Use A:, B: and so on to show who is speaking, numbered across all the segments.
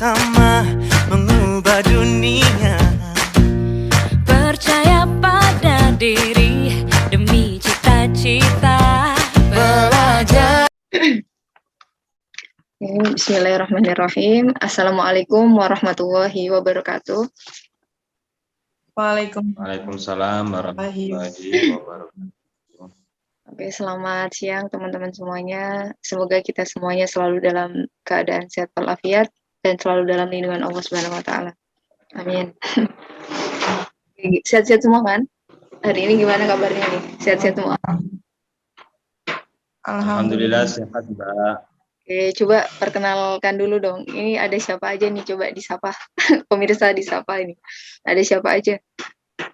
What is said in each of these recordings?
A: bersama mengubah dunia.
B: Percaya pada diri demi cita-cita. Belajar.
C: Bismillahirrahmanirrahim. Assalamualaikum warahmatullahi wabarakatuh.
D: Waalaikumsalam warahmatullahi wabarakatuh.
C: Oke, selamat siang teman-teman semuanya. Semoga kita semuanya selalu dalam keadaan sehat walafiat dan selalu dalam lindungan Allah Subhanahu wa taala. Amin. Sehat-sehat semua kan? Hari ini gimana kabarnya nih? Sehat-sehat semua?
D: Alhamdulillah sehat, Mbak.
C: Oke, coba perkenalkan dulu dong. Ini ada siapa aja nih? Coba disapa. Pemirsa disapa ini. Ada siapa aja?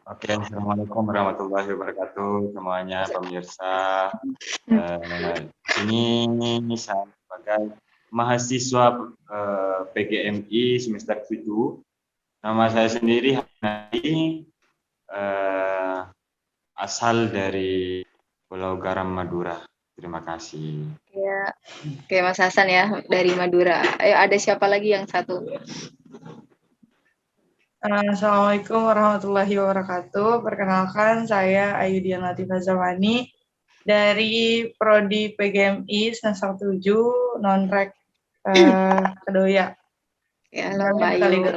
D: Oke, assalamualaikum warahmatullahi wabarakatuh semuanya pemirsa. Ini saya sebagai mahasiswa PGMI semester 7. Nama saya sendiri Hanadi, asal dari Pulau Garam, Madura. Terima kasih.
C: Ya, kayak Mas Hasan ya dari Madura. Ayo, ada siapa lagi yang satu?
E: Assalamualaikum warahmatullahi wabarakatuh. Perkenalkan, saya Ayudian Latifah Zamani dari Prodi PGMI semester 7 non-rek Kedoya.
C: Ya, halo Bayu.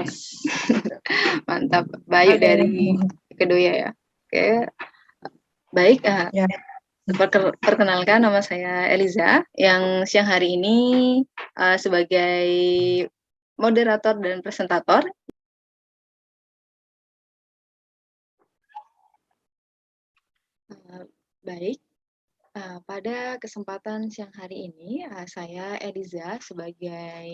C: Mantap, Bayu dari Kedoya ya. Oke, baik.
E: Ya.
C: Perkenalkan, nama saya Eliza yang siang hari ini sebagai moderator dan presentator. Baik, pada kesempatan siang hari ini saya Eliza sebagai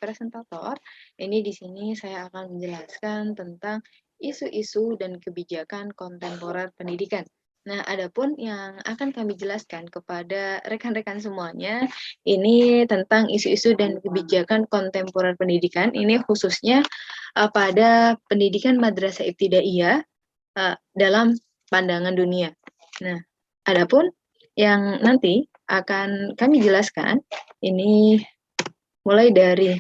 C: presentator. Ini di sini saya akan menjelaskan tentang isu-isu dan kebijakan kontemporer pendidikan. Nah, adapun yang akan kami jelaskan kepada rekan-rekan semuanya, ini tentang isu-isu dan kebijakan kontemporer pendidikan. Ini khususnya pada pendidikan madrasah ibtidaiyah dalam pandangan dunia. Nah, adapun yang nanti akan kami jelaskan, ini mulai dari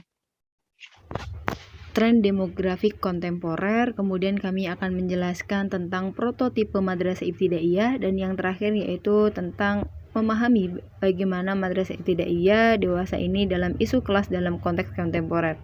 C: tren demografik kontemporer, kemudian kami akan menjelaskan tentang prototipe madrasah ibtidaiyah, dan yang terakhir yaitu tentang memahami bagaimana madrasah ibtidaiyah dewasa ini dalam isu kelas dalam konteks kontemporer.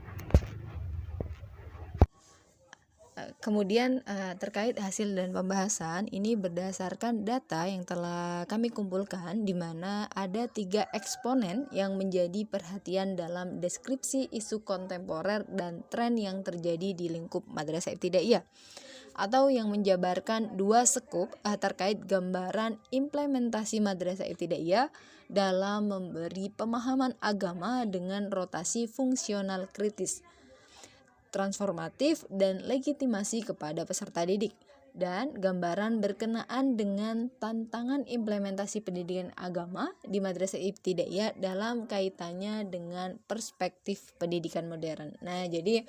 C: Kemudian terkait hasil dan pembahasan ini berdasarkan data yang telah kami kumpulkan, di mana ada 3 eksponen yang menjadi perhatian dalam deskripsi isu kontemporer dan tren yang terjadi di lingkup madrasah ibtidaiyah, atau yang menjabarkan 2 sekup terkait gambaran implementasi madrasah ibtidaiyah dalam memberi pemahaman agama dengan rotasi fungsional kritis, transformatif, dan legitimasi kepada peserta didik, dan gambaran berkenaan dengan tantangan implementasi pendidikan agama di madrasah ibtidaiyah dalam kaitannya dengan perspektif pendidikan modern. Nah, jadi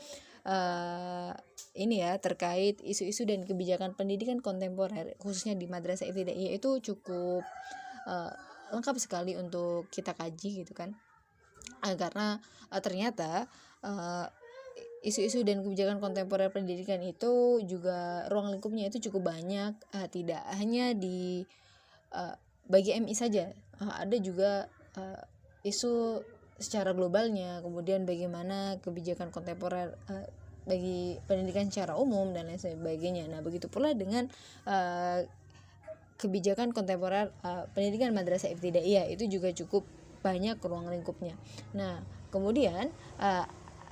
C: ini ya terkait isu-isu dan kebijakan pendidikan kontemporer khususnya di madrasah ibtidaiyah itu cukup lengkap sekali untuk kita kaji gitu kan, karena ternyata isu-isu dan kebijakan kontemporer pendidikan itu juga ruang lingkupnya itu cukup banyak, tidak hanya di bagi MI saja, ada juga isu secara globalnya, kemudian bagaimana kebijakan kontemporer bagi pendidikan secara umum dan lain sebagainya. Nah, begitu pula dengan kebijakan kontemporer pendidikan madrasah ibtidaiyah itu juga cukup banyak ruang lingkupnya. Nah, kemudian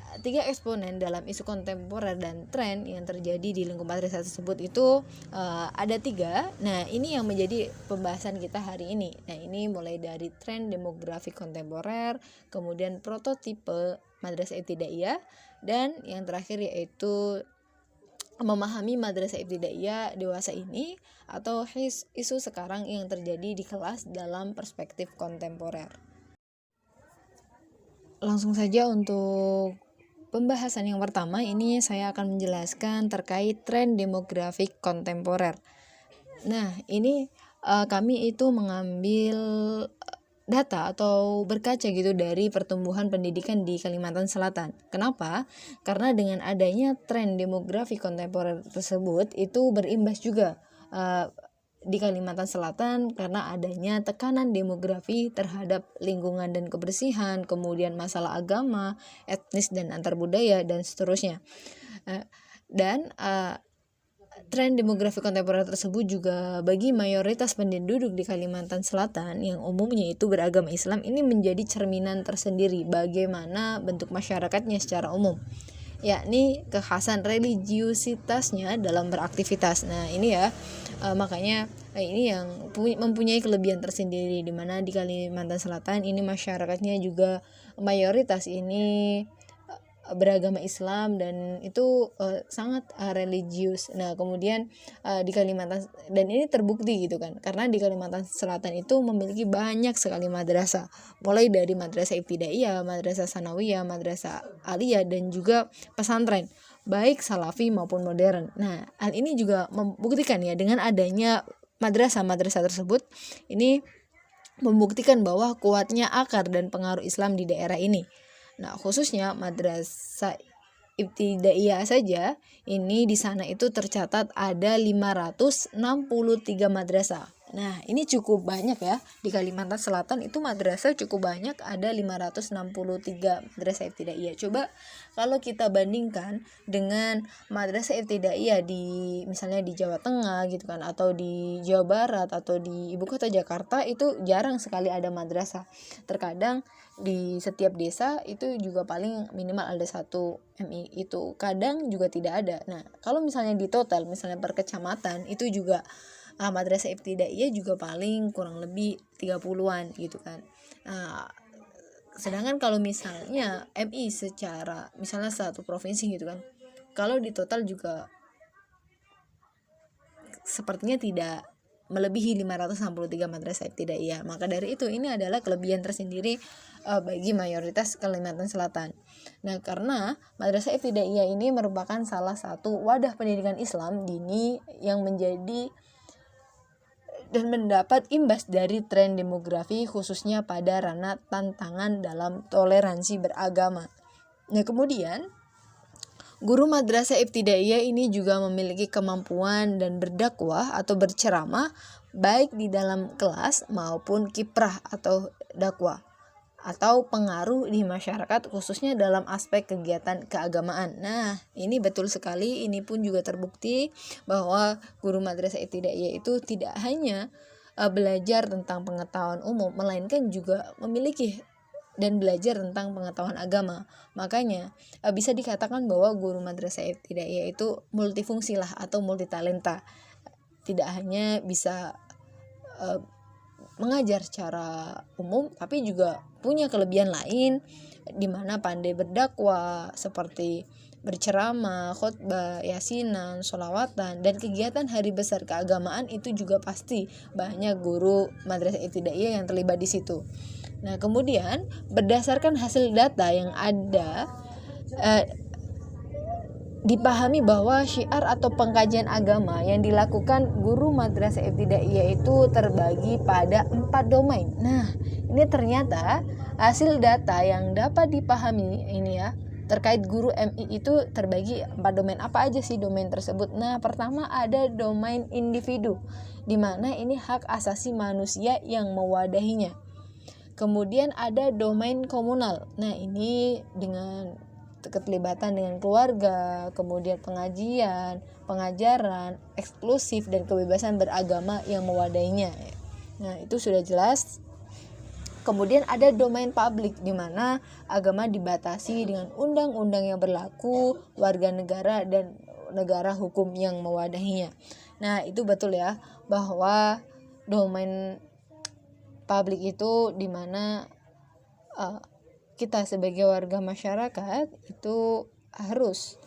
C: 3 eksponen dalam isu kontemporer dan tren yang terjadi di lingkup madrasah tersebut itu ada 3. Nah, ini yang menjadi pembahasan kita hari ini. Nah, ini mulai dari tren demografi kontemporer, kemudian prototipe madrasah ibtidaiyah, dan yang terakhir yaitu memahami madrasah ibtidaiyah dewasa ini atau isu sekarang yang terjadi di kelas dalam perspektif kontemporer. Langsung saja untuk pembahasan yang pertama, ini saya akan menjelaskan terkait tren demografik kontemporer. Nah, ini kami itu mengambil data atau berkaca gitu dari pertumbuhan pendidikan di Kalimantan Selatan. Kenapa? Karena dengan adanya tren demografi kontemporer tersebut itu berimbas juga di Kalimantan Selatan karena adanya tekanan demografi terhadap lingkungan dan kebersihan, kemudian masalah agama, etnis dan antar budaya dan seterusnya. Dan tren demografi kontemporer tersebut juga bagi mayoritas penduduk di Kalimantan Selatan yang umumnya itu beragama Islam ini menjadi cerminan tersendiri bagaimana bentuk masyarakatnya secara umum, yakni kekhasan religiusitasnya dalam beraktivitas. Nah ini ya makanya ini yang mempunyai kelebihan tersendiri di mana di Kalimantan Selatan ini masyarakatnya juga mayoritas ini beragama Islam dan itu sangat religius. Nah kemudian di Kalimantan, dan ini terbukti gitu kan, karena di Kalimantan Selatan itu memiliki banyak sekali madrasah, mulai dari madrasah ibtidaiyah, madrasah sanawiyah, madrasah aliyah dan juga pesantren baik salafi maupun modern. Nah hal ini juga membuktikan ya, dengan adanya madrasah tersebut ini membuktikan bahwa kuatnya akar dan pengaruh Islam di daerah ini. Nah, khususnya madrasah ibtidaiyah saja, ini di sana itu tercatat ada 563 madrasah. Nah, ini cukup banyak ya. Di Kalimantan Selatan itu madrasah cukup banyak, ada 563 madrasah ibtidaiyah. Coba kalau kita bandingkan dengan madrasah ibtidaiyah di misalnya di Jawa Tengah gitu kan, atau di Jawa Barat atau di ibu kota Jakarta, itu jarang sekali ada madrasah. Terkadang di setiap desa itu juga paling minimal ada 1 MI, itu kadang juga tidak ada. Nah, kalau misalnya di total misalnya per kecamatan itu juga madrasah ibtidaiyah juga paling kurang lebih 30-an gitu kan. Sedangkan kalau misalnya MI secara misalnya satu provinsi gitu kan, kalau di total juga sepertinya tidak melebihi 563 madrasah ibtidaiyah. Maka dari itu ini adalah kelebihan tersendiri bagi mayoritas Kalimantan Selatan. Nah, karena madrasah ibtidaiyah ini merupakan salah satu wadah pendidikan Islam dini yang menjadi dan mendapat imbas dari tren demografi khususnya pada ranah tantangan dalam toleransi beragama. Nah, kemudian guru madrasah ibtidaiyah ini juga memiliki kemampuan dan berdakwah atau berceramah baik di dalam kelas maupun kiprah atau dakwah atau pengaruh di masyarakat khususnya dalam aspek kegiatan keagamaan. Nah, ini betul sekali, ini pun juga terbukti bahwa guru madrasah ibtidaiyah itu tidak hanya belajar tentang pengetahuan umum, melainkan juga memiliki dan belajar tentang pengetahuan agama. Makanya bisa dikatakan bahwa guru madrasah ibtidaiyah itu multifungsi lah atau multitalenta. Tidak hanya bisa mengajar secara umum, tapi juga punya kelebihan lain di mana pandai berdakwah seperti berceramah, khotbah, yasinan, sholawatan, dan kegiatan hari besar keagamaan itu juga pasti banyak guru madrasah ibtidaiyah yang terlibat di situ. Nah, kemudian berdasarkan hasil data yang ada dipahami bahwa syiar atau pengkajian agama yang dilakukan guru madrasah ibtidaiyah itu terbagi pada 4 domain. Nah, ini ternyata hasil data yang dapat dipahami ini ya terkait guru MI itu terbagi 4 domain. Apa aja sih domain tersebut? Nah, pertama ada domain individu, di mana ini hak asasi manusia yang mewadahinya. Kemudian ada domain komunal. Nah, ini dengan keterlibatan dengan keluarga, kemudian pengajian, pengajaran, eksklusif dan kebebasan beragama yang mewadahinya. Nah, itu sudah jelas. Kemudian ada domain publik, di mana agama dibatasi dengan undang-undang yang berlaku, warga negara dan negara hukum yang mewadahinya. Nah, itu betul ya, bahwa domain publik itu di mana kita sebagai warga masyarakat itu harus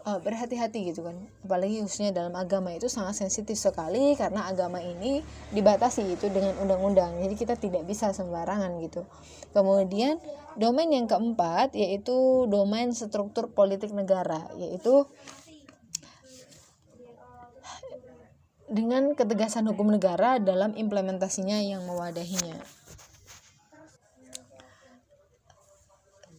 C: berhati-hati gitu kan, apalagi khususnya dalam agama itu sangat sensitif sekali karena agama ini dibatasi itu dengan undang-undang, jadi kita tidak bisa sembarangan gitu. Kemudian domain yang keempat yaitu domain struktur politik negara, yaitu dengan ketegasan hukum negara dalam implementasinya yang mewadahinya.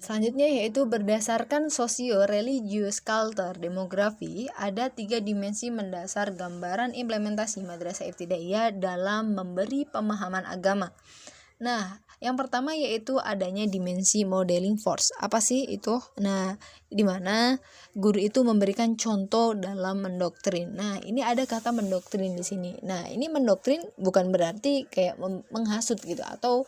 C: Selanjutnya yaitu berdasarkan sosio-religius culture demografi, ada 3 dimensi mendasar gambaran implementasi madrasah ibtidaiyah dalam memberi pemahaman agama. Nah, yang pertama yaitu adanya dimensi modeling force. Apa sih itu? Nah, di mana guru itu memberikan contoh dalam mendoktrin. Nah, ini ada kata mendoktrin di sini. Nah, ini mendoktrin bukan berarti kayak menghasut gitu atau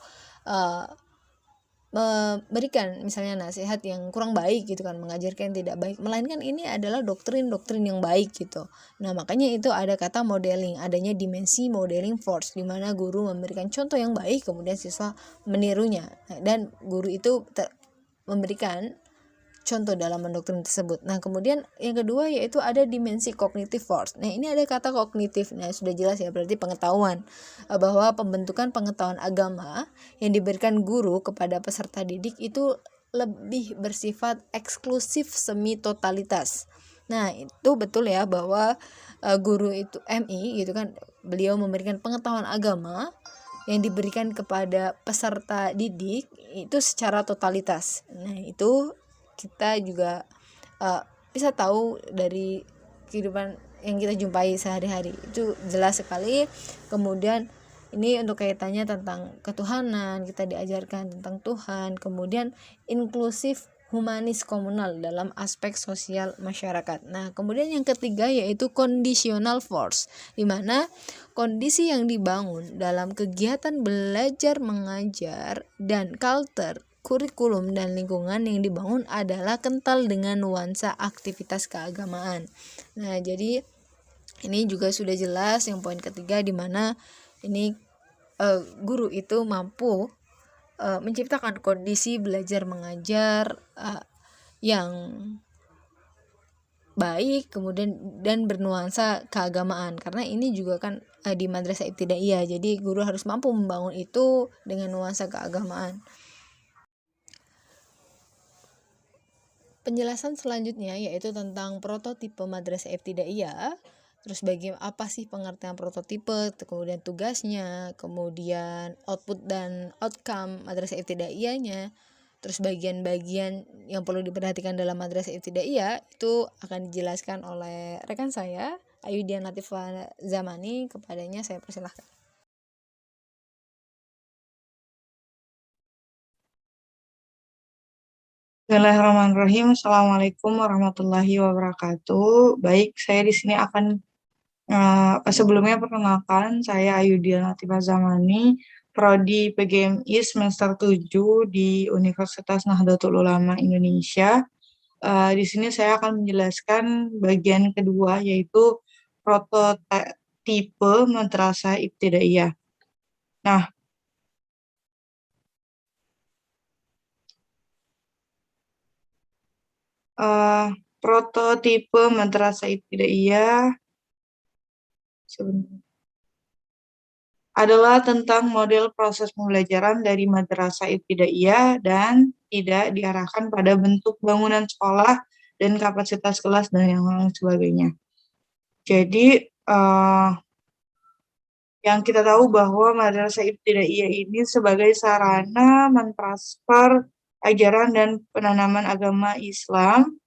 C: memberikan misalnya nasihat yang kurang baik gitu kan, mengajarkan yang tidak baik, melainkan ini adalah doktrin-doktrin yang baik gitu. Nah, makanya itu ada kata modeling, adanya dimensi modeling force, di mana guru memberikan contoh yang baik kemudian siswa menirunya. Nah, dan guru itu memberikan contoh dalam mendoktrin tersebut. Nah, kemudian yang kedua yaitu ada dimensi cognitive force. Nah, ini ada kata kognitif. Nah, sudah jelas ya, berarti pengetahuan, bahwa pembentukan pengetahuan agama yang diberikan guru kepada peserta didik itu lebih bersifat eksklusif semi totalitas. Nah, itu betul ya, bahwa guru itu MI gitu kan, beliau memberikan pengetahuan agama yang diberikan kepada peserta didik itu secara totalitas. Nah, itu kita juga bisa tahu dari kehidupan yang kita jumpai sehari-hari, itu jelas sekali. Kemudian ini untuk kaitannya tentang ketuhanan, kita diajarkan tentang Tuhan. Kemudian inklusif humanis komunal dalam aspek sosial masyarakat. Nah, kemudian yang ketiga yaitu conditional force, di mana kondisi yang dibangun dalam kegiatan belajar mengajar dan culture, kurikulum dan lingkungan yang dibangun adalah kental dengan nuansa aktivitas keagamaan. Nah, jadi ini juga sudah jelas yang poin ketiga, di mana ini guru itu mampu menciptakan kondisi belajar mengajar yang baik, kemudian dan bernuansa keagamaan, karena ini juga kan di madrasah ibtidaiyah, jadi guru harus mampu membangun itu dengan nuansa keagamaan. Penjelasan selanjutnya yaitu tentang prototipe madrasah ibtidaiyah. Terus apa sih pengertian prototipe, kemudian tugasnya, kemudian output dan outcome madrasah ibtidaiyahnya. Terus bagian-bagian yang perlu diperhatikan dalam madrasah ibtidaiyah itu akan dijelaskan oleh rekan saya, Ayudian Latifah Zamani. Kepadanya saya persilahkan.
E: Bismillahirrahmanirrahim. Assalamualaikum warahmatullahi wabarakatuh. Baik, saya di sini akan sebelumnya perkenalkan, saya Ayudian Latifah Zamani, Prodi PGMI semester 7 di Universitas Nahdlatul Ulama Indonesia. Di sini saya akan menjelaskan bagian kedua, yaitu prototipe madrasah ibtidaiyah. Nah, prototipe madrasah ibtidaiyah adalah tentang model proses pembelajaran dari madrasah ibtidaiyah dan tidak diarahkan pada bentuk bangunan sekolah dan kapasitas kelas dan yang lain sebagainya. Jadi yang kita tahu bahwa madrasah ibtidaiyah ini sebagai sarana mentransfer ajaran dan penanaman agama Islam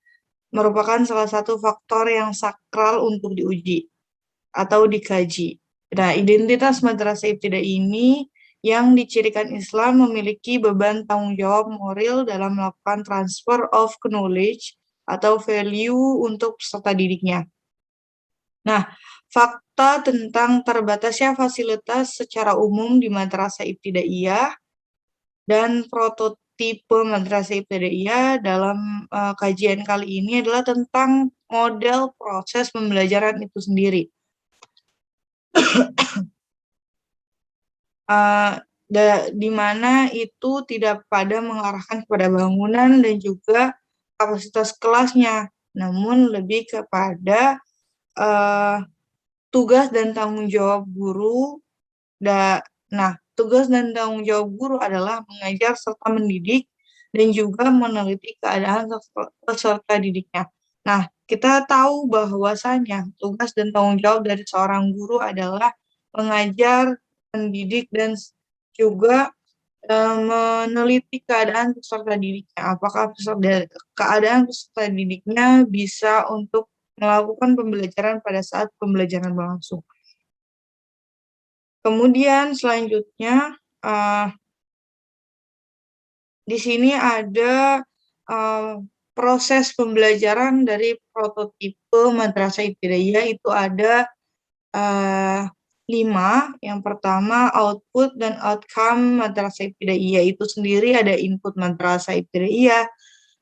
E: merupakan salah satu faktor yang sakral untuk diuji atau dikaji. Nah, identitas madrasah ibtidaiyah ini yang dicirikan Islam memiliki beban tanggung jawab moral dalam melakukan transfer of knowledge atau value untuk peserta didiknya. Nah, fakta tentang terbatasnya fasilitas secara umum di madrasah ibtidaiyah dan prototipe madrasah ibtidaiyah dalam kajian kali ini adalah tentang model proses pembelajaran itu sendiri. Di mana itu tidak pada mengarahkan kepada bangunan dan juga kapasitas kelasnya, namun lebih kepada tugas dan tanggung jawab guru. Nah, tugas dan tanggung jawab guru adalah mengajar serta mendidik dan juga meneliti keadaan peserta didiknya. Nah, kita tahu bahwasanya tugas dan tanggung jawab dari seorang guru adalah mengajar, mendidik, dan juga meneliti keadaan peserta didiknya. Apakah keadaan peserta didiknya bisa untuk melakukan pembelajaran pada saat pembelajaran berlangsung. Kemudian selanjutnya di sini ada proses pembelajaran dari prototipe Madrasah Ibtidaiyah itu ada 5. Yang pertama, output dan outcome Madrasah Ibtidaiyah itu sendiri ada input Madrasah Ibtidaiyah,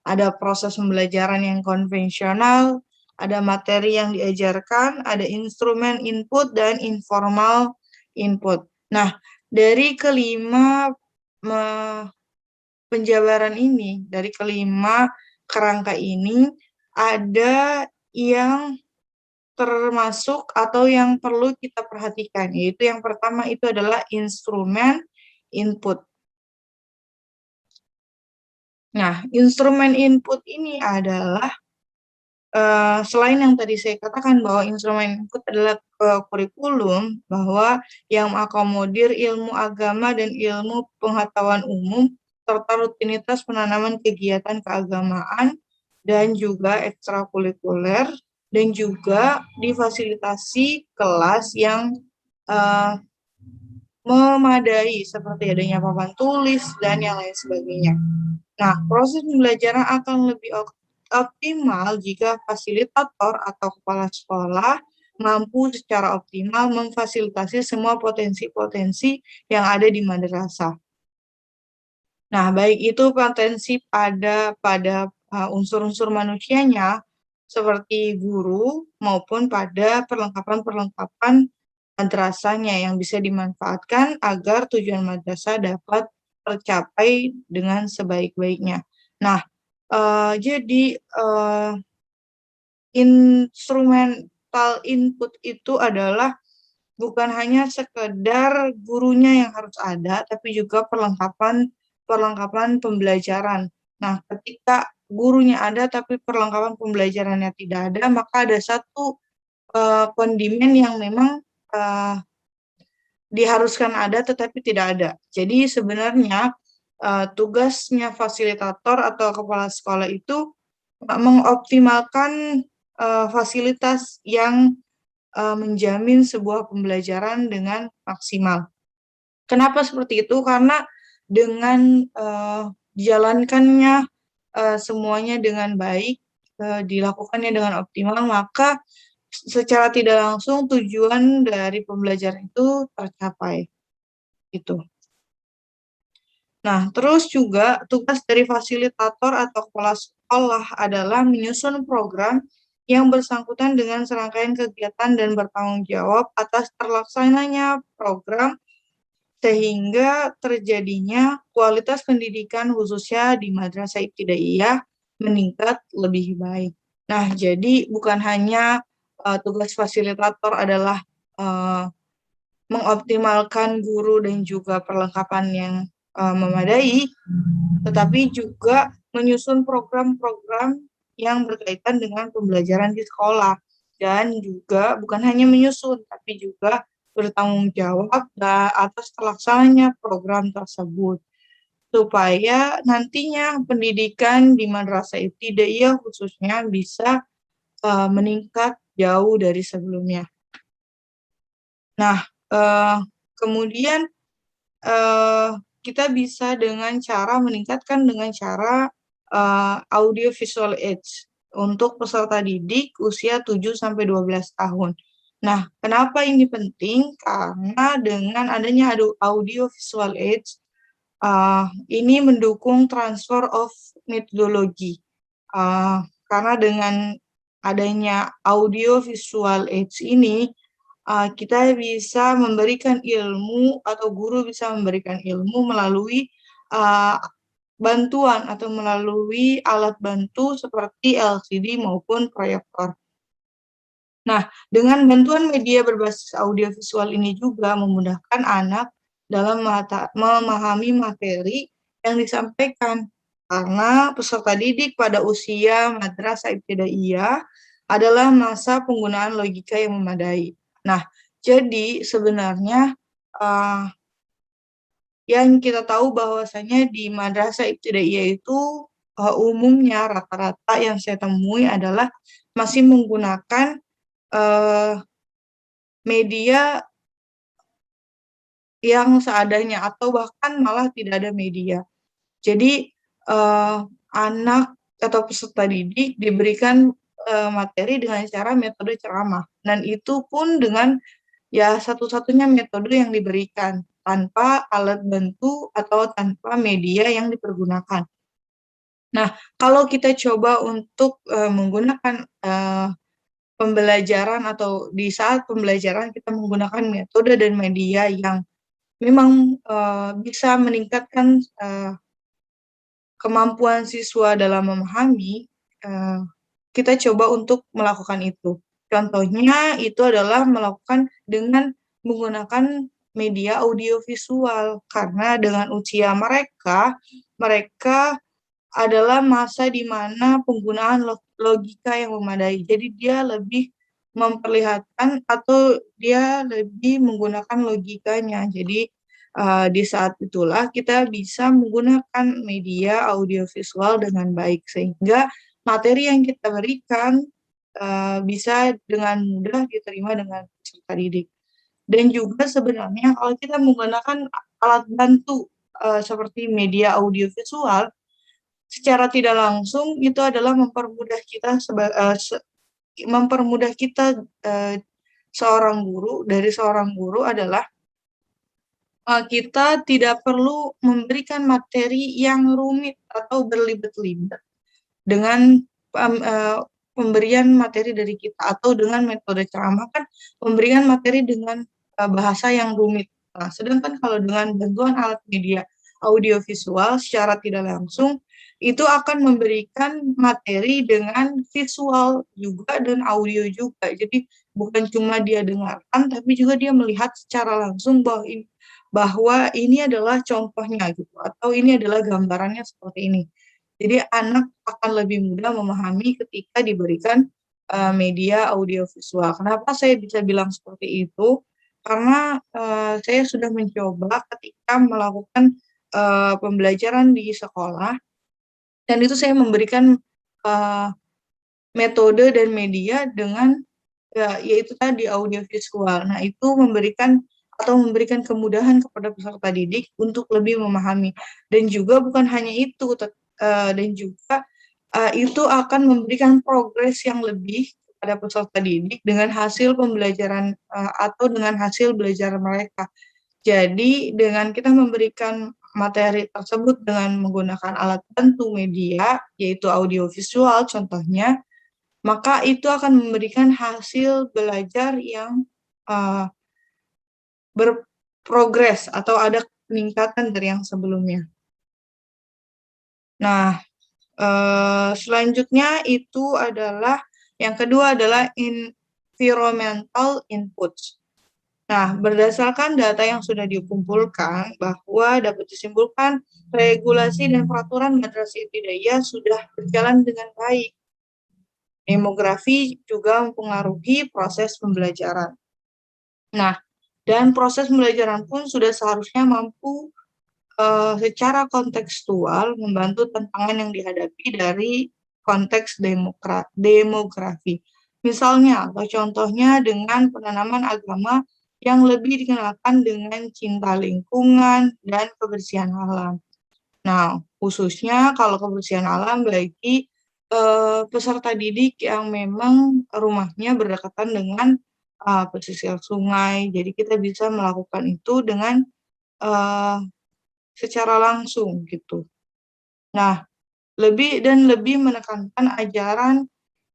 E: ada proses pembelajaran yang konvensional, ada materi yang diajarkan, ada instrumen input dan informal input. Nah, dari kelima penjabaran ini, dari kelima kerangka ini, ada yang termasuk atau yang perlu kita perhatikan, yaitu yang pertama itu adalah instrumen input. Nah, instrumen input ini adalah selain yang tadi saya katakan bahwa instrumen input adalah kurikulum, bahwa yang mengakomodir ilmu agama dan ilmu pengetahuan umum, serta rutinitas penanaman kegiatan keagamaan, dan juga ekstrakurikuler, dan juga difasilitasi kelas yang memadai, seperti adanya papan tulis, dan yang lain sebagainya. Nah, proses pembelajaran akan lebih optimal jika fasilitator atau kepala sekolah mampu secara optimal memfasilitasi semua potensi-potensi yang ada di madrasah. Nah, baik itu potensi pada unsur-unsur manusianya seperti guru maupun pada perlengkapan-perlengkapan madrasahnya yang bisa dimanfaatkan agar tujuan madrasah dapat tercapai dengan sebaik-baiknya. Nah, jadi instrumental input itu adalah bukan hanya sekedar gurunya yang harus ada, tapi juga perlengkapan pembelajaran. Nah, ketika gurunya ada tapi perlengkapan pembelajarannya tidak ada, maka ada satu kondimen yang memang diharuskan ada tetapi tidak ada. Jadi sebenarnya tugasnya fasilitator atau kepala sekolah itu mengoptimalkan fasilitas yang menjamin sebuah pembelajaran dengan maksimal. Kenapa seperti itu? Karena dengan dijalankannya semuanya dengan baik, dilakukannya dengan optimal, maka secara tidak langsung tujuan dari pembelajaran itu tercapai. Gitu. Nah, terus juga tugas dari fasilitator atau kepala sekolah adalah menyusun program yang bersangkutan dengan serangkaian kegiatan dan bertanggung jawab atas terlaksananya program sehingga terjadinya kualitas pendidikan khususnya di Madrasah Ibtidaiyah meningkat lebih baik. Nah, jadi bukan hanya tugas fasilitator adalah mengoptimalkan guru dan juga perlengkapan yang memadai, tetapi juga menyusun program-program yang berkaitan dengan pembelajaran di sekolah. Dan juga bukan hanya menyusun, tapi juga bertanggung jawab atas terlaksananya program tersebut. Supaya nantinya pendidikan di Madrasah Ibtidaiyah khususnya bisa meningkat jauh dari sebelumnya. Nah, kemudian kita bisa meningkatkan dengan cara audio visual aids untuk peserta didik usia 7-12 tahun. Nah, kenapa ini penting? Karena dengan adanya audio visual aids, ini mendukung transfer of methodology. Karena dengan adanya audio visual aids ini, kita bisa memberikan ilmu atau guru bisa memberikan ilmu melalui bantuan atau melalui alat bantu seperti LCD maupun proyektor. Nah, dengan bantuan media berbasis audiovisual ini juga memudahkan anak dalam memahami materi yang disampaikan, karena peserta didik pada usia Madrasah Ibtidaiyah adalah masa penggunaan logika yang memadai. Nah, jadi sebenarnya yang kita tahu bahwasanya di madrasah ibtidaiyah itu umumnya rata-rata yang saya temui adalah masih menggunakan media yang seadanya atau bahkan malah tidak ada media. Jadi anak atau peserta didik diberikan materi dengan cara metode ceramah, dan itu pun dengan ya satu-satunya metode yang diberikan tanpa alat bantu atau tanpa media yang dipergunakan. Nah, kalau kita coba untuk menggunakan pembelajaran atau di saat pembelajaran kita menggunakan metode dan media yang memang bisa meningkatkan kemampuan siswa dalam memahami, kita coba untuk melakukan itu. Contohnya itu adalah melakukan dengan menggunakan media audiovisual, karena dengan usia mereka, mereka adalah masa di mana penggunaan logika yang memadai. Jadi dia lebih memperlihatkan atau dia lebih menggunakan logikanya. Jadi di saat itulah kita bisa menggunakan media audiovisual dengan baik, sehingga materi yang kita berikan bisa dengan mudah diterima dengan peserta didik. Dan juga sebenarnya kalau kita menggunakan alat bantu seperti media audiovisual, secara tidak langsung itu adalah mempermudah kita seorang guru adalah kita tidak perlu memberikan materi yang rumit atau berlibat-libat dengan pemberian materi dari kita, atau dengan metode ceramah kan memberikan materi dengan bahasa yang rumit. Nah, sedangkan kalau dengan bantuan alat media audiovisual secara tidak langsung itu akan memberikan materi dengan visual juga dan audio juga. Jadi bukan cuma dia dengarkan, tapi juga dia melihat secara langsung bahwa ini adalah contohnya gitu, atau ini adalah gambarannya seperti ini. Jadi anak akan lebih mudah memahami ketika diberikan media audiovisual. Kenapa saya bisa bilang seperti itu? Karena saya sudah mencoba ketika melakukan pembelajaran di sekolah, dan itu saya memberikan metode dan media dengan yaitu tadi audiovisual. Nah, itu memberikan kemudahan kepada peserta didik untuk lebih memahami. Dan juga bukan hanya itu, dan juga itu akan memberikan progres yang lebih kepada peserta didik dengan hasil pembelajaran atau dengan hasil belajar mereka. Jadi dengan kita memberikan materi tersebut dengan menggunakan alat bantu media, yaitu audiovisual contohnya, maka itu akan memberikan hasil belajar yang berprogres atau ada peningkatan dari yang sebelumnya. Nah, selanjutnya itu adalah yang kedua adalah environmental inputs. Nah, berdasarkan data yang sudah dikumpulkan, bahwa dapat disimpulkan regulasi dan peraturan madrasah ibtidaiyah sudah berjalan dengan baik. Demografi juga mempengaruhi proses pembelajaran. Nah, dan proses pembelajaran pun sudah seharusnya mampu secara kontekstual membantu tantangan yang dihadapi dari konteks demografi. Misalnya, atau contohnya dengan penanaman agama yang lebih dikenalkan dengan cinta lingkungan dan kebersihan alam. Nah, khususnya kalau kebersihan alam bagi peserta didik yang memang rumahnya berdekatan dengan pesisir sungai, jadi kita bisa melakukan itu dengan secara langsung gitu. Nah, lebih menekankan ajaran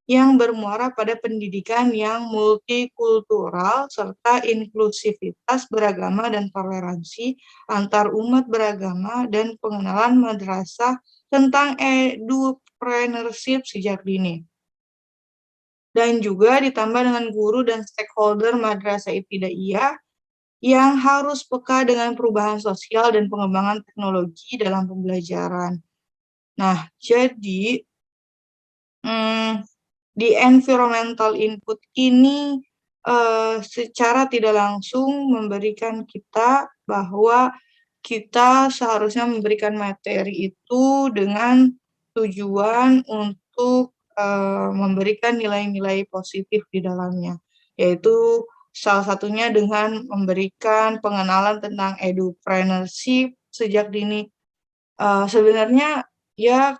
E: yang bermuara pada pendidikan yang multikultural serta inklusivitas beragama dan toleransi antar umat beragama, dan pengenalan madrasah tentang edupreneurship sejak dini. Dan juga ditambah dengan guru dan stakeholder madrasah ibtidaiyah yang harus peka dengan perubahan sosial dan pengembangan teknologi dalam pembelajaran. Nah, jadi di environmental input ini secara tidak langsung memberikan kita bahwa kita seharusnya memberikan materi itu dengan tujuan untuk memberikan nilai-nilai positif di dalamnya, yaitu salah satunya dengan memberikan pengenalan tentang edupreneurship sejak dini. Sebenarnya ya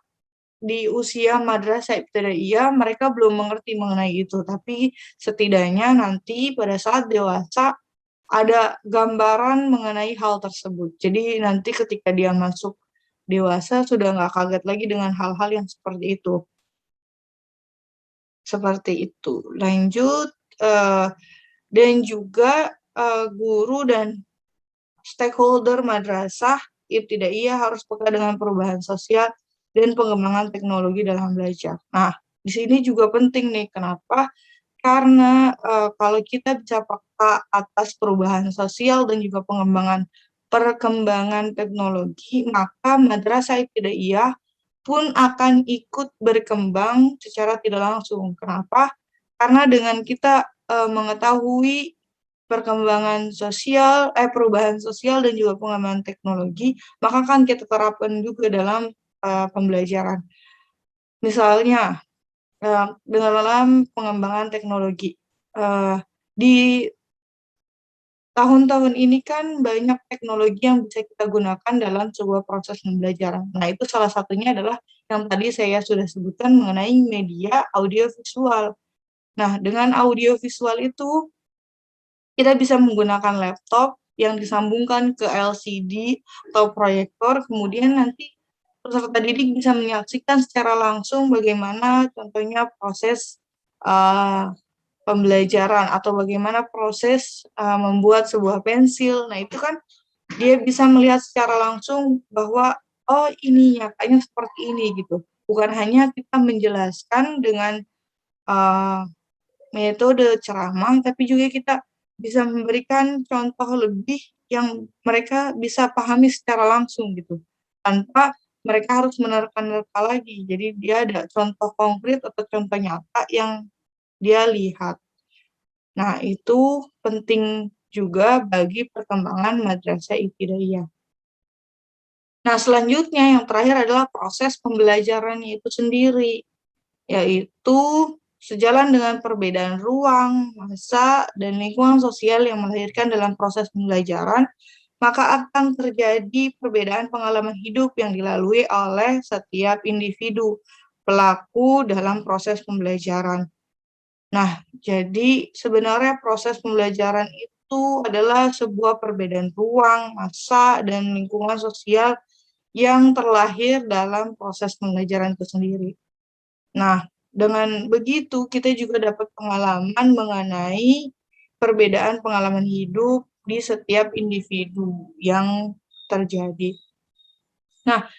E: di usia madrasah ibtidaiyah mereka belum mengerti mengenai itu, tapi setidaknya nanti pada saat dewasa ada gambaran mengenai hal tersebut. Jadi nanti ketika dia masuk dewasa sudah nggak kaget lagi dengan hal-hal yang seperti itu. Seperti itu. Lanjut, dan juga guru dan stakeholder madrasah ibtidaiyah harus peka dengan perubahan sosial dan pengembangan teknologi dalam belajar. Nah, di sini juga penting nih, kenapa? Karena kalau kita bisa peka atas perubahan sosial dan juga perkembangan teknologi, maka madrasah ibtidaiyah pun akan ikut berkembang secara tidak langsung. Kenapa? Karena dengan kita mengetahui perubahan sosial dan juga pengembangan teknologi, maka kan kita terapkan juga dalam pembelajaran. Misalnya, dalam pengembangan teknologi. Di tahun-tahun ini kan banyak teknologi yang bisa kita gunakan dalam sebuah proses pembelajaran. Nah, itu salah satunya adalah yang tadi saya sudah sebutkan mengenai media audiovisual. Nah, dengan audiovisual itu kita bisa menggunakan laptop yang disambungkan ke LCD atau proyektor, kemudian nanti peserta didik bisa menyaksikan secara langsung bagaimana contohnya proses pembelajaran atau bagaimana proses membuat sebuah pensil. Nah, itu kan dia bisa melihat secara langsung bahwa oh ini nyatanya seperti ini gitu. Bukan hanya kita menjelaskan dengan metode ceramah, tapi juga kita bisa memberikan contoh lebih yang mereka bisa pahami secara langsung gitu, tanpa mereka harus menerka-nerka lagi. Jadi dia ada contoh konkret atau contoh nyata yang dia lihat. Nah, itu penting juga bagi perkembangan madrasah ibtidaiyah. Nah, selanjutnya yang terakhir adalah proses pembelajarannya itu sendiri, yaitu sejalan dengan perbedaan ruang, masa, dan lingkungan sosial yang melahirkan dalam proses pembelajaran, maka akan terjadi perbedaan pengalaman hidup yang dilalui oleh setiap individu pelaku dalam proses pembelajaran. Nah, jadi sebenarnya proses pembelajaran itu adalah sebuah perbedaan ruang, masa, dan lingkungan sosial yang terlahir dalam proses pembelajaran itu sendiri. Nah, dengan begitu kita juga dapat pengalaman mengenai perbedaan pengalaman hidup di setiap individu yang terjadi. Nah,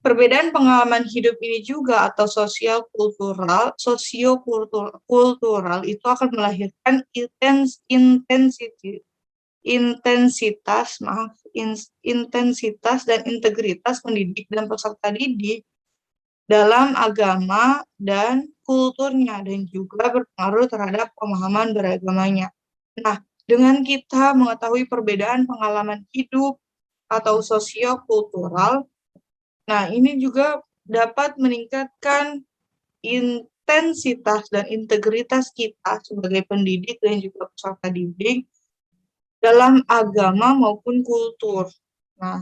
E: perbedaan pengalaman hidup ini juga atau sosiokultural itu akan melahirkan intensitas dan integritas pendidik dan peserta didik dalam agama dan kulturnya, dan juga berpengaruh terhadap pemahaman beragamanya. Nah, dengan kita mengetahui perbedaan pengalaman hidup atau sosiokultural, nah ini juga dapat meningkatkan intensitas dan integritas kita sebagai pendidik dan juga peserta didik dalam agama maupun kultur. Nah,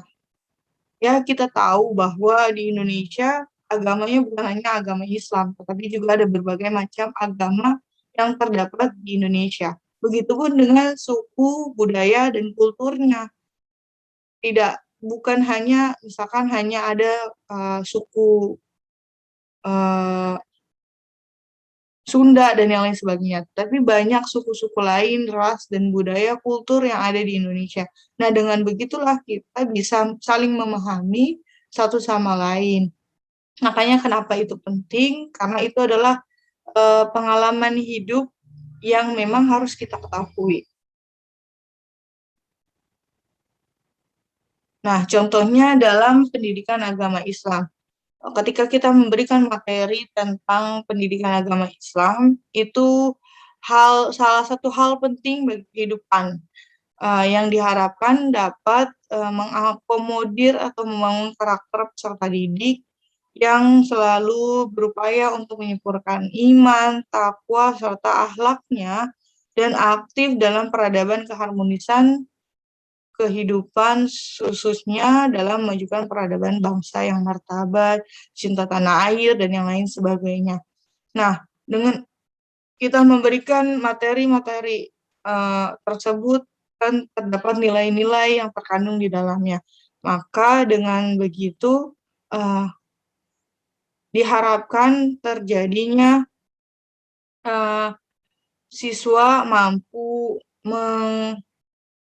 E: ya kita tahu bahwa di Indonesia agamanya bukan hanya agama Islam, tetapi juga ada berbagai macam agama yang terdapat di Indonesia. Begitupun dengan suku, budaya, dan kulturnya. Bukan hanya, misalkan hanya ada suku Sunda dan yang lain sebagainya, tapi banyak suku-suku lain, ras, dan budaya kultur yang ada di Indonesia. Nah, dengan begitulah kita bisa saling memahami satu sama lain. Makanya kenapa itu penting? Karena itu adalah pengalaman hidup yang memang harus kita ketahui. Nah, contohnya dalam pendidikan agama Islam. Ketika kita memberikan materi tentang pendidikan agama Islam, itu salah satu hal penting bagi kehidupan. yang diharapkan dapat mengakomodir atau membangun karakter peserta didik yang selalu berupaya untuk menyempurnakan iman, takwa, serta akhlaknya dan aktif dalam peradaban keharmonisan kehidupan, khususnya dalam memajukan peradaban bangsa yang martabat, cinta tanah air, dan yang lain sebagainya. Nah, dengan kita memberikan materi-materi tersebut kan terdapat nilai-nilai yang terkandung di dalamnya. Maka dengan begitu diharapkan terjadinya siswa mampu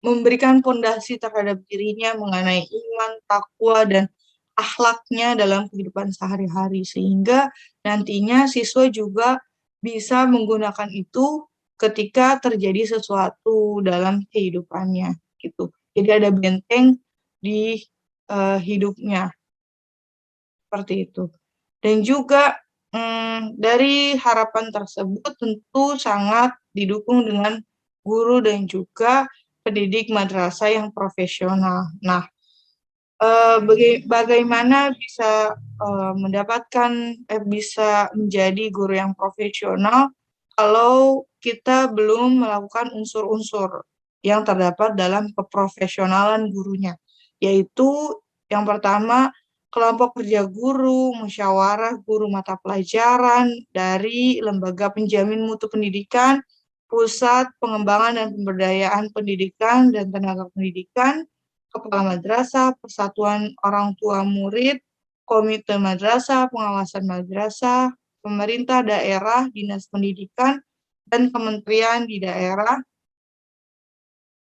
E: memberikan fondasi terhadap dirinya mengenai iman, takwa, dan akhlaknya dalam kehidupan sehari-hari, sehingga nantinya siswa juga bisa menggunakan itu ketika terjadi sesuatu dalam kehidupannya, gitu. Jadi ada benteng di hidupnya, seperti itu. Dan juga dari harapan tersebut tentu sangat didukung dengan guru dan juga pendidik madrasah yang profesional. Nah, bagaimana bisa bisa menjadi guru yang profesional kalau kita belum melakukan unsur-unsur yang terdapat dalam keprofesionalan gurunya, yaitu yang pertama, kelompok kerja guru, musyawarah guru mata pelajaran dari lembaga penjamin mutu pendidikan, pusat pengembangan dan pemberdayaan pendidikan dan tenaga pendidikan, kepala madrasah, persatuan orang tua murid, komite madrasah, pengawasan madrasah, pemerintah daerah, dinas pendidikan, dan kementerian di daerah,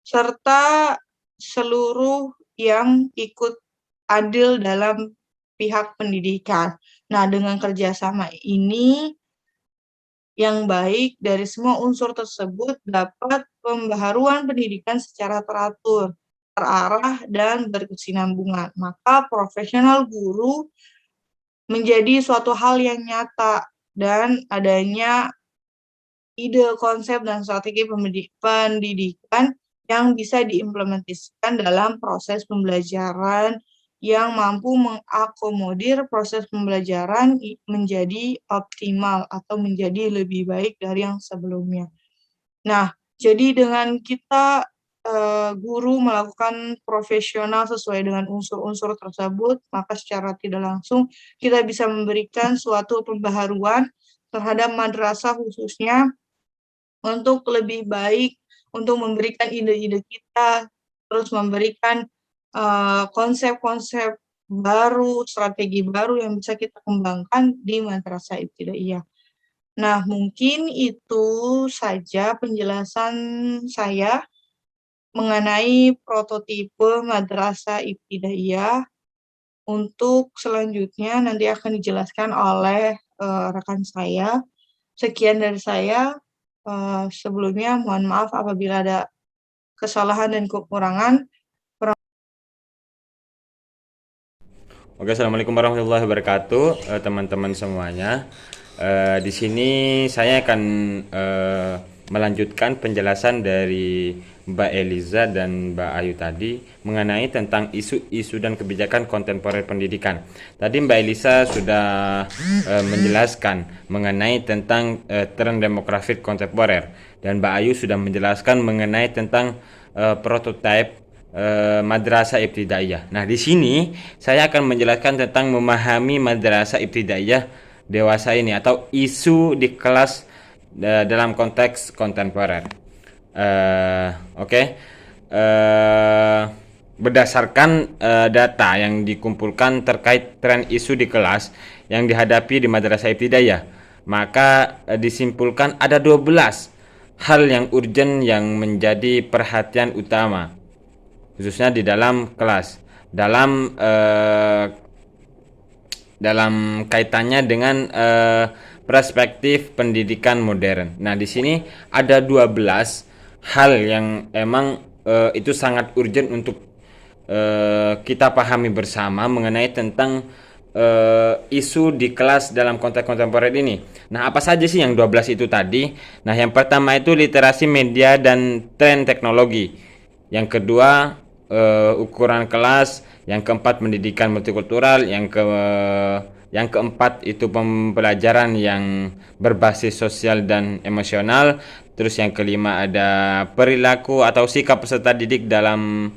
E: serta seluruh yang ikut adil dalam pihak pendidikan. Nah, dengan kerjasama ini yang baik dari semua unsur tersebut dapat pembaharuan pendidikan secara teratur, terarah, dan berkesinambungan. Maka profesional guru menjadi suatu hal yang nyata dan adanya ide, konsep, dan strategi pendidikan yang bisa diimplementasikan dalam proses pembelajaran yang mampu mengakomodir proses pembelajaran menjadi optimal atau menjadi lebih baik dari yang sebelumnya. Nah, jadi dengan kita guru melakukan profesional sesuai dengan unsur-unsur tersebut, maka secara tidak langsung kita bisa memberikan suatu pembaharuan terhadap madrasah khususnya untuk lebih baik, untuk memberikan ide-ide kita, terus memberikan konsep-konsep baru, strategi baru yang bisa kita kembangkan di madrasah ibtidaiyah. Nah, mungkin itu saja penjelasan saya mengenai prototipe madrasah ibtidaiyah. Untuk selanjutnya nanti akan dijelaskan oleh rekan saya. Sekian dari saya. Sebelumnya mohon maaf apabila ada kesalahan dan kekurangan.
D: Oke, assalamualaikum warahmatullahi wabarakatuh, teman-teman semuanya. Di sini saya akan melanjutkan penjelasan dari Mbak Eliza dan Mbak Ayu tadi mengenai tentang isu-isu dan kebijakan kontemporer pendidikan. Tadi Mbak Eliza sudah menjelaskan mengenai tentang tren demografi kontemporer dan Mbak Ayu sudah menjelaskan mengenai tentang prototipe madrasah ibtidaiyah. Nah, di sini saya akan menjelaskan tentang memahami madrasah ibtidaiyah dewasa ini atau isu di kelas dalam konteks kontemporer. Berdasarkan data yang dikumpulkan terkait tren isu di kelas yang dihadapi di madrasah ibtidaiyah, maka disimpulkan ada 12 hal yang urgent yang menjadi perhatian utama khususnya di dalam kelas dalam kaitannya dengan perspektif pendidikan modern. Nah, di sini ada 12 hal yang emang itu sangat urgent untuk kita pahami bersama mengenai tentang isu di kelas dalam konteks kontemporer ini. Nah, apa saja sih yang 12 itu tadi? Nah, yang pertama itu literasi media dan tren teknologi. Yang kedua ukuran kelas, yang keempat pendidikan multikultural, yang keempat itu pembelajaran yang berbasis sosial dan emosional. Terus yang kelima ada perilaku atau sikap peserta didik dalam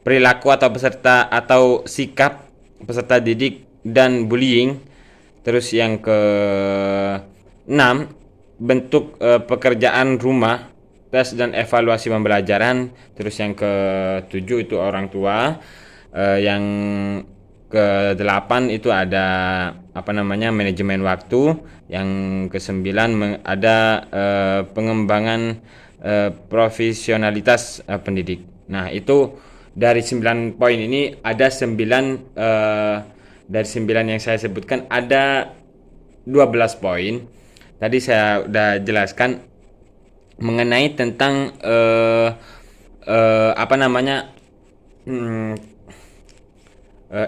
D: perilaku atau sikap peserta didik dan bullying. Terus yang keenam bentuk pekerjaan rumah, tes dan evaluasi pembelajaran. Terus yang ketujuh itu orang tua. Yang kedelapan itu ada manajemen waktu. Yang kesembilan ada pengembangan profesionalitas pendidik. Nah, itu dari 9 poin ini ada 9 dari 9 yang saya sebutkan ada 12 poin. Tadi saya udah jelaskan mengenai tentang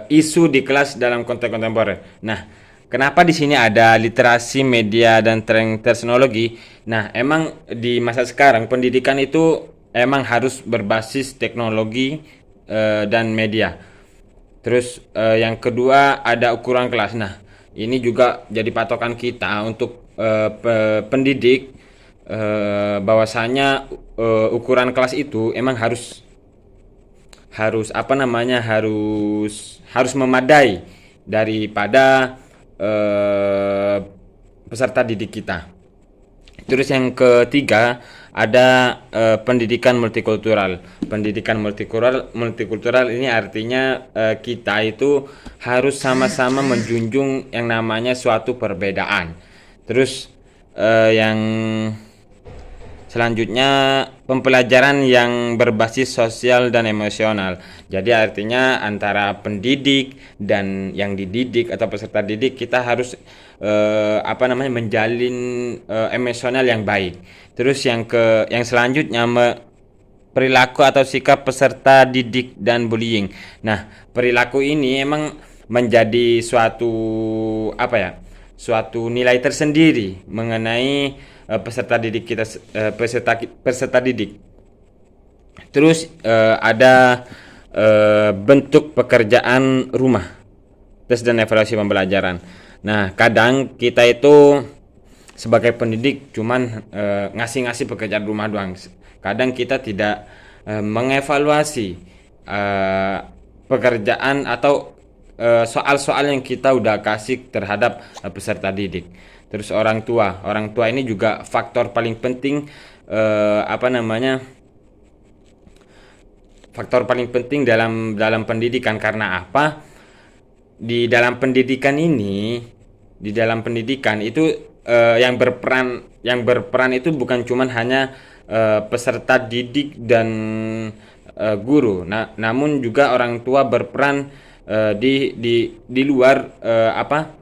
D: isu di kelas dalam konteks kontemporer. Nah, kenapa di sini ada literasi media dan tren teknologi? Nah, emang di masa sekarang pendidikan itu emang harus berbasis teknologi dan media. Terus yang kedua ada ukuran kelas. Nah, ini juga jadi patokan kita untuk pendidik, bahwasanya ukuran kelas itu emang harus memadai daripada peserta didik kita. Terus yang ketiga ada pendidikan multikultural. Pendidikan multikultural ini artinya kita itu harus sama-sama menjunjung yang namanya suatu perbedaan. Terus yang selanjutnya pembelajaran yang berbasis sosial dan emosional. Jadi artinya antara pendidik dan yang dididik atau peserta didik kita harus menjalin emosional yang baik. Terus yang selanjutnya perilaku atau sikap peserta didik dan bullying. Nah, perilaku ini emang menjadi suatu nilai tersendiri mengenai peserta didik kita, peserta didik. Terus ada bentuk pekerjaan rumah, tes dan evaluasi pembelajaran. Nah, kadang kita itu sebagai pendidik cuman ngasih pekerjaan rumah doang. Kadang kita tidak mengevaluasi pekerjaan atau soal-soal yang kita udah kasih terhadap peserta didik. Terus orang tua ini juga faktor paling penting faktor paling penting dalam pendidikan. Karena apa? Di dalam pendidikan itu yang berperan itu bukan cuman hanya peserta didik dan guru. Namun juga orang tua berperan di luar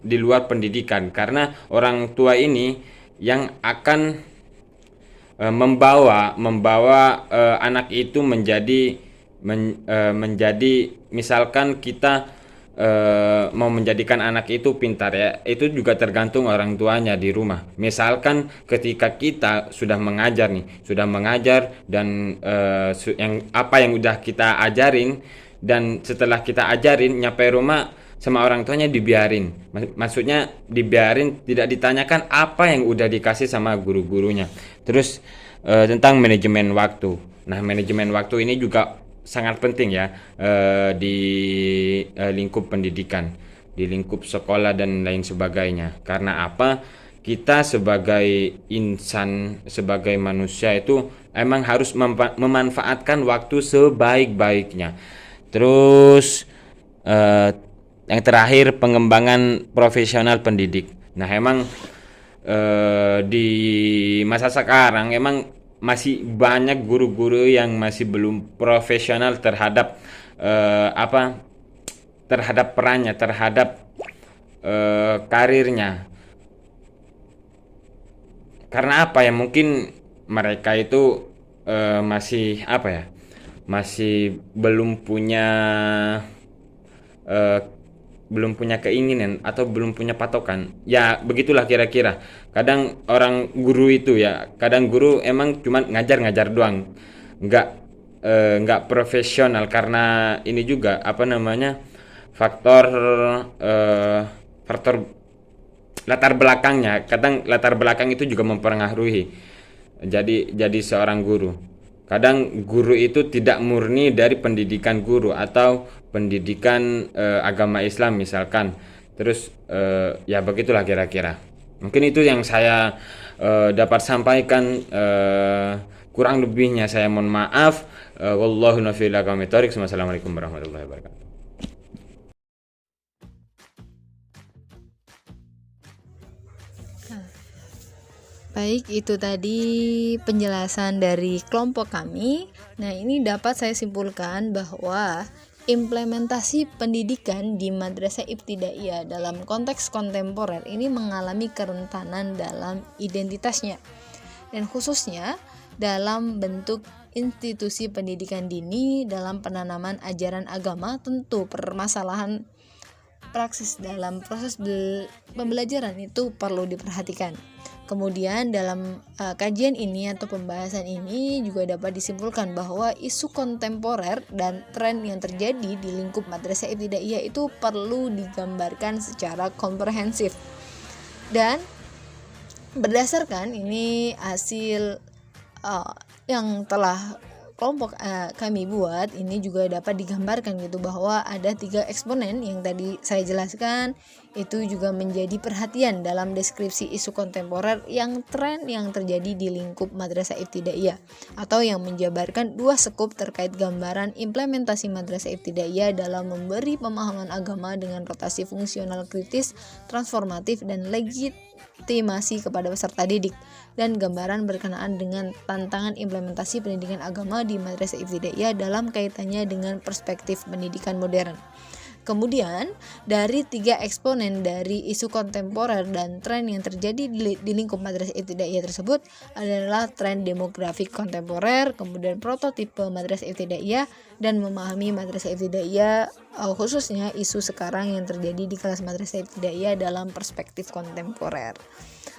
D: di luar pendidikan, karena orang tua ini yang akan membawa anak itu menjadi misalkan kita mau menjadikan anak itu pintar, ya itu juga tergantung orang tuanya di rumah. Misalkan ketika kita sudah mengajar dan yang udah kita ajarin, dan setelah kita ajarin nyampe rumah sama orang tuanya dibiarin. Maksudnya dibiarin, tidak ditanyakan apa yang udah dikasih sama guru-gurunya. Terus tentang manajemen waktu. Nah, manajemen waktu ini juga sangat penting ya di lingkup pendidikan, di lingkup sekolah dan lain sebagainya. Karena apa? Kita sebagai insan, sebagai manusia itu emang harus memanfaatkan waktu sebaik-baiknya. Terus yang terakhir pengembangan profesional pendidik. Nah, emang di masa sekarang emang masih banyak guru-guru yang masih belum profesional terhadap terhadap perannya, terhadap karirnya. Karena apa ya? Mungkin mereka itu masih belum punya keinginan atau belum punya patokan. Ya begitulah kira-kira. Kadang orang guru itu ya, kadang guru emang cuma ngajar doang. nggak nggak profesional, karena ini juga apa namanya, faktor faktor latar belakangnya. Kadang latar belakang itu juga mempengaruhi jadi seorang guru. Kadang guru itu tidak murni dari pendidikan guru atau pendidikan agama Islam misalkan. Terus ya begitulah kira-kira. Mungkin itu yang saya dapat sampaikan. Kurang lebihnya saya mohon maaf. Wallahu nafi'il aqwamit. Wassalamualaikum warahmatullahi wabarakatuh.
C: Baik, itu tadi penjelasan dari kelompok kami. Nah, ini dapat saya simpulkan bahwa implementasi pendidikan di madrasah ibtidaiyah dalam konteks kontemporer ini mengalami kerentanan dalam identitasnya, dan khususnya dalam bentuk institusi pendidikan dini dalam penanaman ajaran agama. Tentu permasalahan praksis dalam proses pembelajaran itu perlu diperhatikan. Kemudian dalam kajian ini atau pembahasan ini juga dapat disimpulkan bahwa isu kontemporer dan tren yang terjadi di lingkup madrasah ibtidaiyah itu perlu digambarkan secara komprehensif. Dan berdasarkan ini hasil yang telah kelompok kami buat, ini juga dapat digambarkan gitu bahwa ada 3 eksponen yang tadi saya jelaskan itu juga menjadi perhatian dalam deskripsi isu kontemporer yang tren yang terjadi di lingkup madrasah ibtidaiyah, atau yang menjabarkan 2 sekup terkait gambaran implementasi madrasah ibtidaiyah dalam memberi pemahaman agama dengan rotasi fungsional kritis, transformatif, dan legitimasi kepada peserta didik, dan gambaran berkenaan dengan tantangan implementasi pendidikan agama di madrasah ibtidaiyah dalam kaitannya dengan perspektif pendidikan modern. Kemudian dari 3 eksponen dari isu kontemporer dan tren yang terjadi di lingkup madrasah ibtidaiyah tersebut adalah tren demografik kontemporer, kemudian prototipe madrasah ibtidaiyah, dan memahami madrasah ibtidaiyah khususnya isu sekarang yang terjadi di kelas madrasah ibtidaiyah dalam perspektif kontemporer.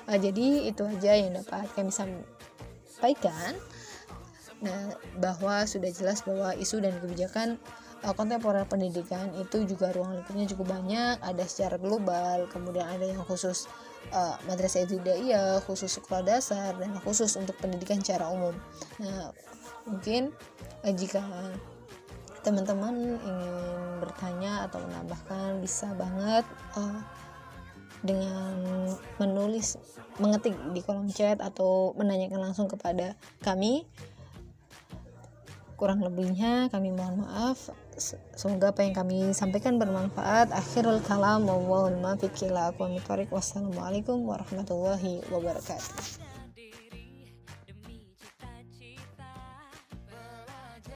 C: Jadi itu aja yang dapat kami sampaikan. Nah, bahwa sudah jelas bahwa isu dan kebijakan kontemporer pendidikan itu juga ruang lingkupnya cukup banyak, ada secara global, kemudian ada yang khusus madrasah ibtidaiyah, khusus sekolah dasar, dan khusus untuk pendidikan secara umum. Nah, mungkin jika teman-teman ingin bertanya atau menambahkan, bisa banget dengan mengetik di kolom chat atau menanyakan langsung kepada kami. Kurang lebihnya kami mohon maaf. Semoga apa yang kami sampaikan bermanfaat. Akhirul kalam, wallahul muwaffiq ila aqwamit thoriq. Wassalamualaikum warahmatullahi wabarakatuh.